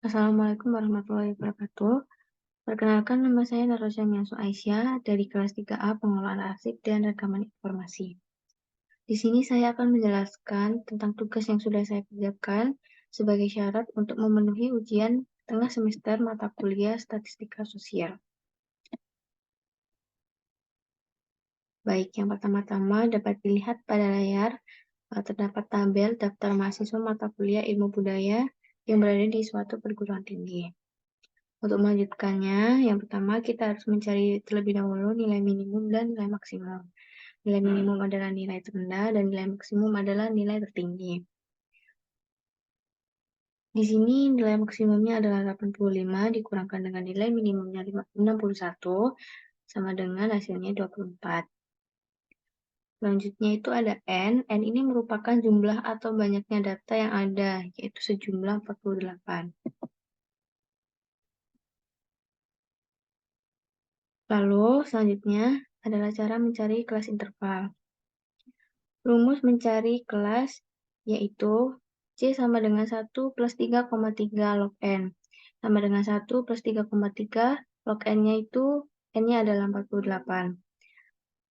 Assalamualaikum warahmatullahi wabarakatuh. Perkenalkan, nama saya Narosya Miansu Aisyah dari kelas 3A Pengelolaan Arsip dan Rekaman Informasi. Di sini saya akan menjelaskan tentang tugas yang sudah saya kerjakan sebagai syarat untuk memenuhi ujian tengah semester mata kuliah Statistika Sosial. Baik, yang pertama-tama dapat dilihat pada layar terdapat tabel daftar mahasiswa mata kuliah Ilmu Budaya yang berada di suatu perguruan tinggi. Untuk melanjutkannya, yang pertama kita harus mencari terlebih dahulu nilai minimum dan nilai maksimum. Nilai minimum adalah nilai terendah dan nilai maksimum adalah nilai tertinggi. Di sini nilai maksimumnya adalah 85 dikurangkan dengan nilai minimumnya 61 sama dengan hasilnya 24. Selanjutnya itu ada N. N ini merupakan jumlah atau banyaknya data yang ada, yaitu sejumlah 48. Lalu selanjutnya adalah cara mencari kelas interval. Rumus mencari kelas yaitu C sama dengan 1 plus 3,3 log N. Sama dengan 1 plus 3,3 log N-nya itu N-nya adalah 48.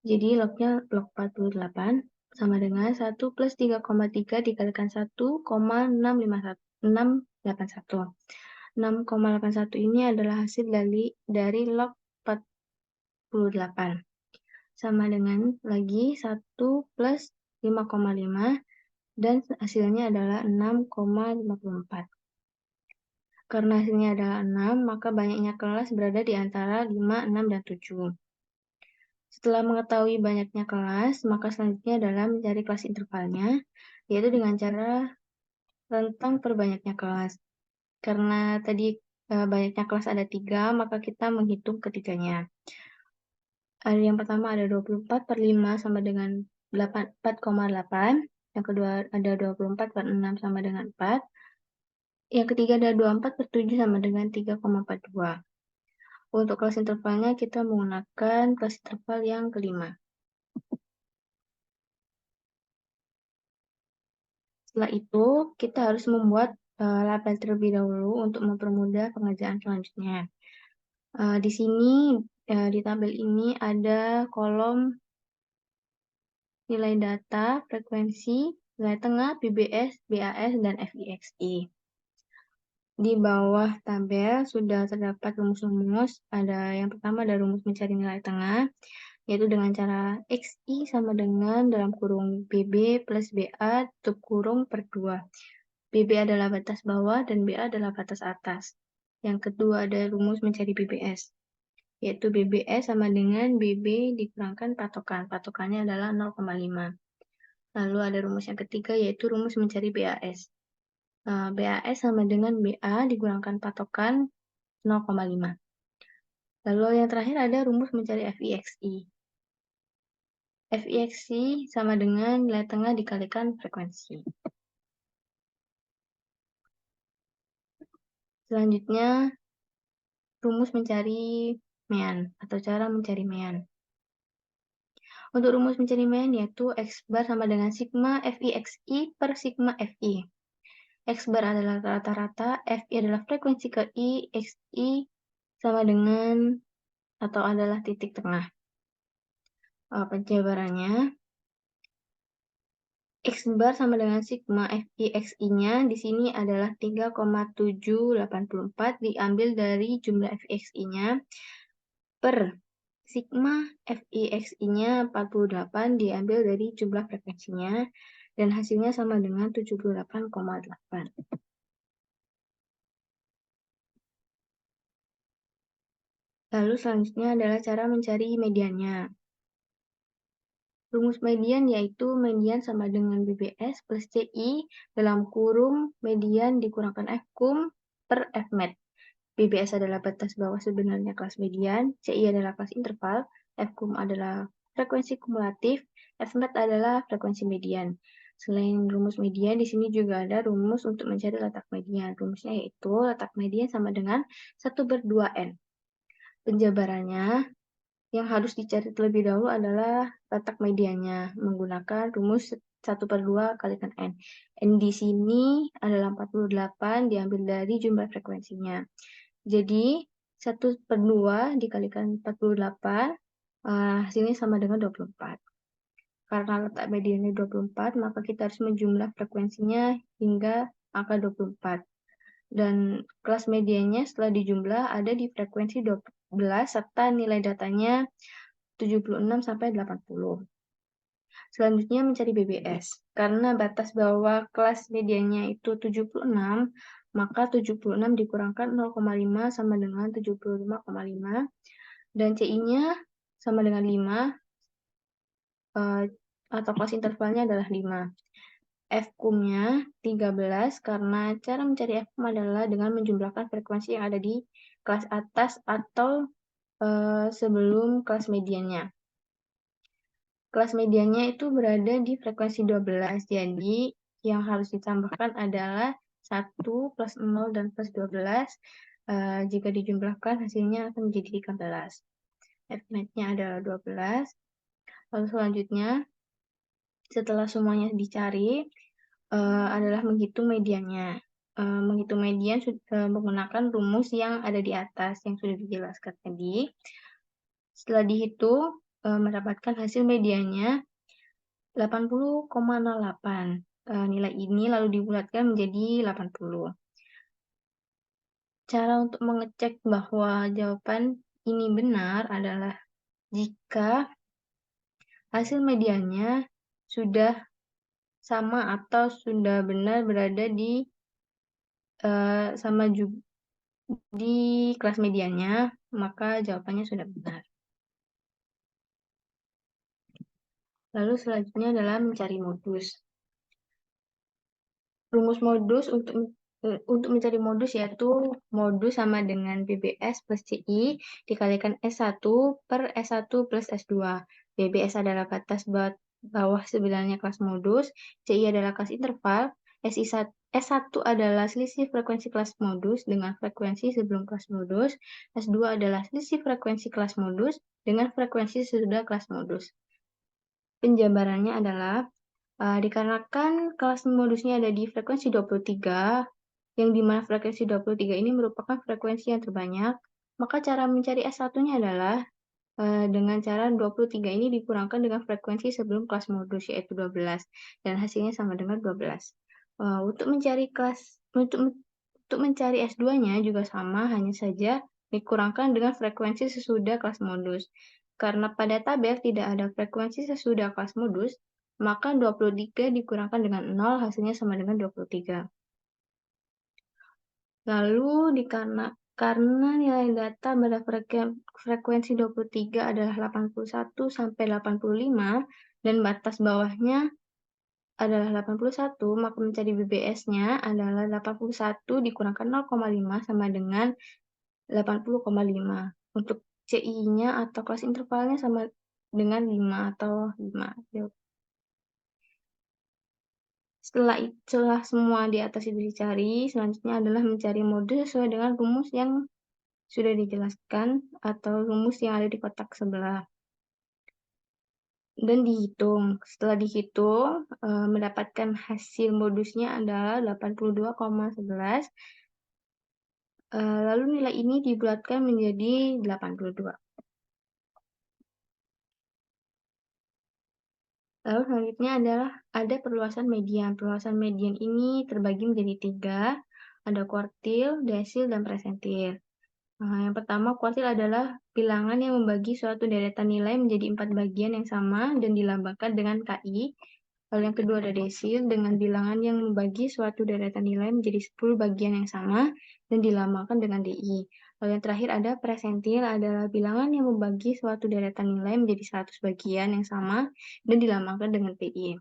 Jadi lognya log 48 sama dengan 1 plus 3,3 dikalikan 1,681. 6,81 ini adalah hasil dari log 48. Sama dengan lagi 1 plus 5,5 dan hasilnya adalah 6,54. Karena hasilnya adalah 6, maka banyaknya kelas berada di antara 5, 6, dan 7. Setelah mengetahui banyaknya kelas, maka selanjutnya adalah mencari kelas intervalnya, yaitu dengan cara rentang perbanyaknya kelas. Karena tadi banyaknya kelas ada 3, maka kita menghitung ketiganya. Yang pertama ada 24 per 5 sama dengan 4,8. Yang kedua ada 24 per 6 sama dengan 4. Yang ketiga ada 24 per 7 sama dengan 3,42. Untuk kelas intervalnya kita menggunakan kelas interval yang kelima. Setelah itu, kita harus membuat label terlebih dahulu untuk mempermudah pengerjaan selanjutnya. Di sini, di tabel ini ada kolom nilai data, frekuensi, nilai tengah, BBS, BAS, dan FIXI. Di bawah tabel sudah terdapat rumus-rumus. Ada yang pertama ada rumus mencari nilai tengah, yaitu dengan cara XI sama dengan dalam kurung BB plus BA tutup kurung per 2. BB adalah batas bawah dan BA adalah batas atas. Yang kedua ada rumus mencari BBS, yaitu BBS sama dengan BB dikurangkan patokan. Patokannya adalah 0,5. Lalu ada rumus yang ketiga yaitu rumus mencari BAS. BAS sama dengan BA dikurangkan patokan 0,5. Lalu yang terakhir ada rumus mencari FIXI. FIXI sama dengan nilai tengah dikalikan frekuensi. Selanjutnya, rumus mencari mean atau cara mencari mean. Untuk rumus mencari mean yaitu X bar sama dengan sigma FIXI per sigma FI. X bar adalah rata-rata, FI adalah frekuensi ke I, XI sama dengan atau adalah titik tengah. Penjabarannya, X bar sama dengan sigma FIXI-nya di sini adalah 3,784 diambil dari jumlah FIXI-nya per sigma FIXI-nya 48 diambil dari jumlah frekuensinya dan hasilnya sama dengan 78,8. Lalu selanjutnya adalah cara mencari mediannya. Rumus median yaitu median sama dengan BBS plus CI dalam kurung median dikurangkan Fkum per Fmed. BBS adalah batas bawah sebenarnya kelas median, CI adalah kelas interval, Fkum adalah frekuensi kumulatif, Fmed adalah frekuensi median. Selain rumus median, di sini juga ada rumus untuk mencari letak median. Rumusnya yaitu letak median sama dengan 1/2N. Penjabarannya, yang harus dicari terlebih dahulu adalah letak mediannya menggunakan rumus 1/2 kalikan N. N di sini adalah 48 diambil dari jumlah frekuensinya. Jadi 1/2 dikalikan 48, hasilnya sama dengan 24. Karena letak mediannya 24, maka kita harus menjumlah frekuensinya hingga angka 24. Dan kelas mediannya setelah dijumlah ada di frekuensi 12 serta nilai datanya 76 sampai 80. Selanjutnya mencari BBS. Karena batas bawah kelas mediannya itu 76, maka 76 dikurangkan 0,5 sama dengan 75,5. Dan CI-nya sama dengan 5, atau kelas intervalnya adalah 5. F-kum-nya 13, karena cara mencari F-kum adalah dengan menjumlahkan frekuensi yang ada di kelas atas atau sebelum kelas mediannya. Kelas mediannya itu berada di frekuensi 12, jadi yang harus ditambahkan adalah 1 plus 0 dan plus 12. Jika dijumlahkan hasilnya akan menjadi 13. F-net-nya adalah 12. Lalu selanjutnya, setelah semuanya dicari, adalah menghitung mediannya. Menghitung median menggunakan rumus yang ada di atas yang sudah dijelaskan tadi. Setelah dihitung, mendapatkan hasil mediannya 80,08. Nilai ini lalu dibulatkan menjadi 80. Cara untuk mengecek bahwa jawaban ini benar adalah jika hasil mediannya sudah sama atau sudah benar berada di sama juga di kelas mediannya, maka jawabannya sudah benar. Lalu selanjutnya adalah mencari modus. Rumus modus untuk mencari modus yaitu modus sama dengan BBS plus CI dikalikan S1 per S1 plus S2. BBS adalah batas bawah sebenarnya kelas modus, CI adalah kelas interval, S1 adalah selisih frekuensi kelas modus dengan frekuensi sebelum kelas modus, S2 adalah selisih frekuensi kelas modus dengan frekuensi sesudah kelas modus. Penjabarannya adalah dikarenakan kelas modusnya ada di frekuensi 23, yang dimana frekuensi 23 ini merupakan frekuensi yang terbanyak, maka cara mencari S1-nya adalah dengan cara 23 ini dikurangkan dengan frekuensi sebelum kelas modus, yaitu 12, dan hasilnya sama dengan 12. Untuk mencari S2-nya juga sama, hanya saja dikurangkan dengan frekuensi sesudah kelas modus. Karena pada tabel tidak ada frekuensi sesudah kelas modus, maka 23 dikurangkan dengan 0, hasilnya sama dengan 23. Lalu karena nilai data pada frekuensi 23 adalah 81 sampai 85, dan batas bawahnya adalah 81, maka mencari BBS-nya adalah 81 dikurangkan 0,5 sama dengan 80,5. Untuk CI-nya atau kelas intervalnya sama dengan 5 atau 5. Setelah semua di atas itu dicari, selanjutnya adalah mencari modus sesuai dengan rumus yang sudah dijelaskan atau rumus yang ada di kotak sebelah. Dan dihitung. Setelah dihitung, mendapatkan hasil modusnya adalah 82,11. Lalu nilai ini dibulatkan menjadi 82. Lalu selanjutnya adalah ada perluasan median. Perluasan median ini terbagi menjadi 3. Ada kuartil, desil, dan persentil. Yang pertama, kuartil adalah bilangan yang membagi suatu deretan nilai menjadi 4 bagian yang sama dan dilambangkan dengan KI. Lalu yang kedua ada desil dengan bilangan yang membagi suatu deretan nilai menjadi 10 bagian yang sama dan dilambangkan dengan DI. Lalu yang terakhir ada persentil adalah bilangan yang membagi suatu deretan nilai menjadi 100 bagian yang sama dan dilambangkan dengan PI.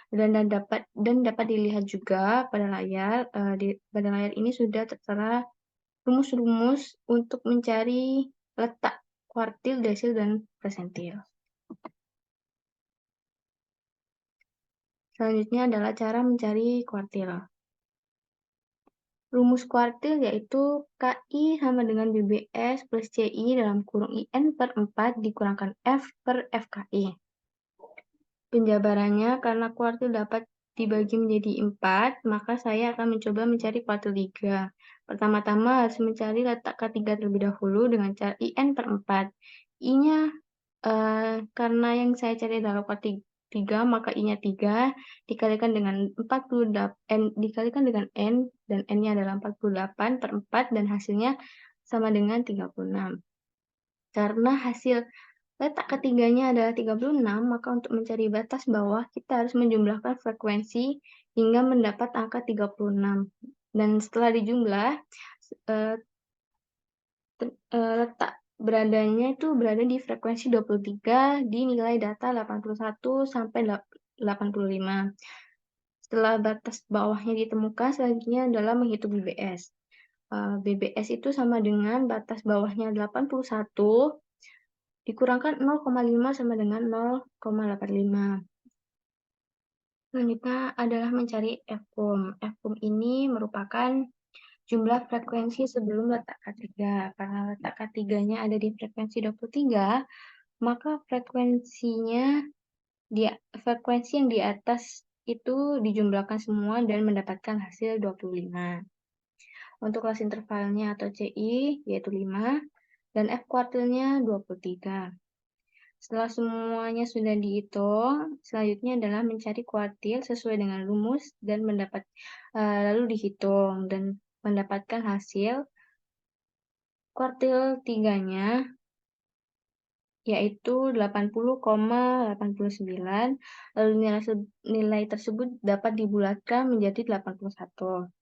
Dan dapat dilihat juga pada layar. Pada layar ini sudah tertera rumus-rumus untuk mencari letak kuartil, desil, dan persentil. Selanjutnya adalah cara mencari kuartil. Rumus kuartil yaitu KI sama dengan BBS plus CI dalam kurung IN per 4 dikurangkan F per FKI. Penjabarannya, karena kuartil dapat dibagi menjadi 4, maka saya akan mencoba mencari kuartil 3. Pertama-tama harus mencari letak K3 terlebih dahulu dengan cara IN per 4. I-nya, karena yang saya cari adalah kuartil 3, maka I-nya 3, dikalikan dengan 48, dikalikan dengan N, dan N-nya adalah 48 per 4, dan hasilnya sama dengan 36. Karena hasil letak ketiganya adalah 36, maka untuk mencari batas bawah, kita harus menjumlahkan frekuensi hingga mendapat angka 36. Dan setelah dijumlah, letak beradanya itu berada di frekuensi 23 di nilai data 81 sampai 85. Setelah batas bawahnya ditemukan, selanjutnya adalah menghitung BBS. BBS itu sama dengan batas bawahnya 81 dikurangkan 0,5 sama dengan 0,85. Selanjutnya adalah mencari FOM. FOM ini merupakan jumlah frekuensi sebelum letak K3. Karena letak K3-nya ada di frekuensi 23, maka frekuensi yang di atas itu dijumlahkan semua dan mendapatkan hasil 25. Untuk kelas intervalnya atau CI yaitu 5 dan F kuartilnya 23. Setelah semuanya sudah dihitung, selanjutnya adalah mencari kuartil sesuai dengan rumus dan lalu dihitung dan mendapatkan hasil kuartil 3-nya yaitu 80,89, lalu nilai tersebut dapat dibulatkan menjadi 81.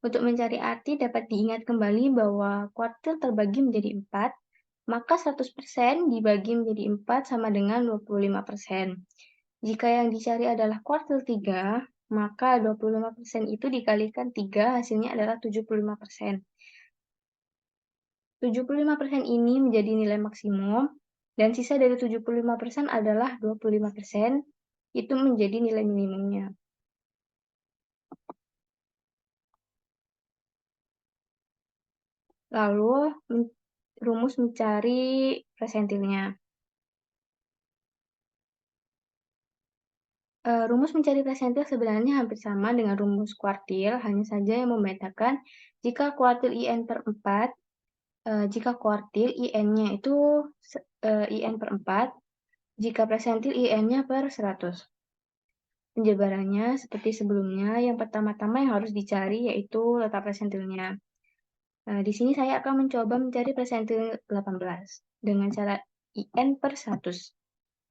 Untuk mencari arti dapat diingat kembali bahwa kuartil terbagi menjadi 4, maka 100% dibagi menjadi 4 sama dengan 25%. Jika yang dicari adalah kuartil 3, maka 25% itu dikalikan 3, hasilnya adalah 75%. 75% ini menjadi nilai maksimum, dan sisa dari 75% adalah 25%, itu menjadi nilai minimumnya. Lalu, rumus mencari persentilnya. Rumus mencari persentil sebenarnya hampir sama dengan rumus kuartil, hanya saja yang membedakan jika kuartil IN per 4, jika kuartil IN-nya itu IN per 4, jika persentil IN-nya per 100. Penjabarannya seperti sebelumnya, yang pertama-tama yang harus dicari yaitu letak persentilnya. Di sini saya akan mencoba mencari persentil 18 dengan cara IN per 100.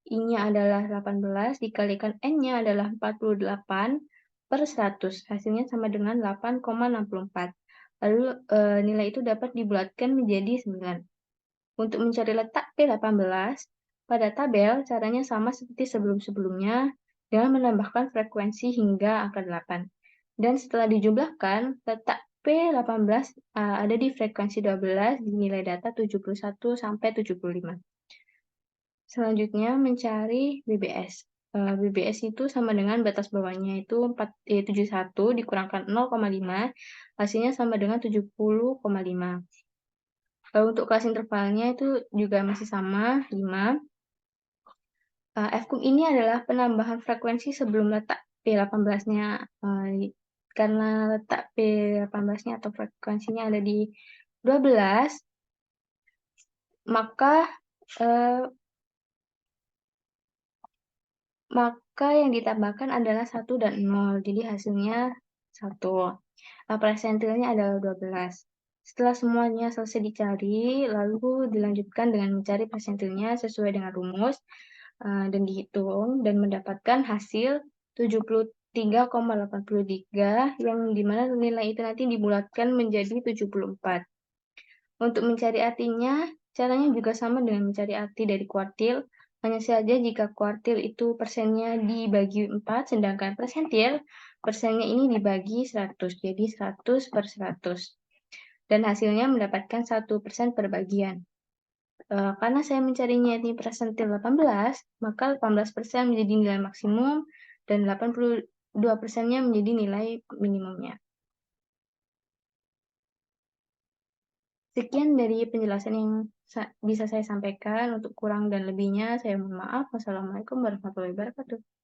I-nya adalah 18, dikalikan N-nya adalah 48 per 100. Hasilnya sama dengan 8,64. Lalu nilai itu dapat dibulatkan menjadi 9. Untuk mencari letak P18, pada tabel caranya sama seperti sebelum-sebelumnya dengan menambahkan frekuensi hingga angka 8. Dan setelah dijumlahkan, letak P18 ada di frekuensi 12 di nilai data 71 sampai 75. Selanjutnya mencari BBS. BBS itu sama dengan batas bawahnya itu 71 dikurangkan 0,5, hasilnya sama dengan 70,5. Lalu untuk kelas intervalnya itu juga masih sama, 5. Fkum ini adalah penambahan frekuensi sebelum letak P18-nya. Karena letak P18-nya atau frekuensinya ada di 12, maka yang ditambahkan adalah 1 dan 0, jadi hasilnya 1. Persentilnya adalah 12. Setelah semuanya selesai dicari, lalu dilanjutkan dengan mencari persentilnya sesuai dengan rumus, dan dihitung, dan mendapatkan hasil 73,83, yang dimana nilai itu nanti dibulatkan menjadi 74. Untuk mencari artinya, caranya juga sama dengan mencari arti dari kuartil, hanya saja jika kuartil itu persennya dibagi 4, sedangkan persentil, persennya ini dibagi 100, jadi 100 per 100. Dan hasilnya mendapatkan 1% per bagian. Karena saya mencarinya di persentil 18, maka 18% menjadi nilai maksimum, dan 82%-nya menjadi nilai minimumnya. Sekian dari penjelasan yang bisa saya sampaikan. Untuk kurang dan lebihnya saya mohon maaf. Wassalamualaikum warahmatullahi wabarakatuh.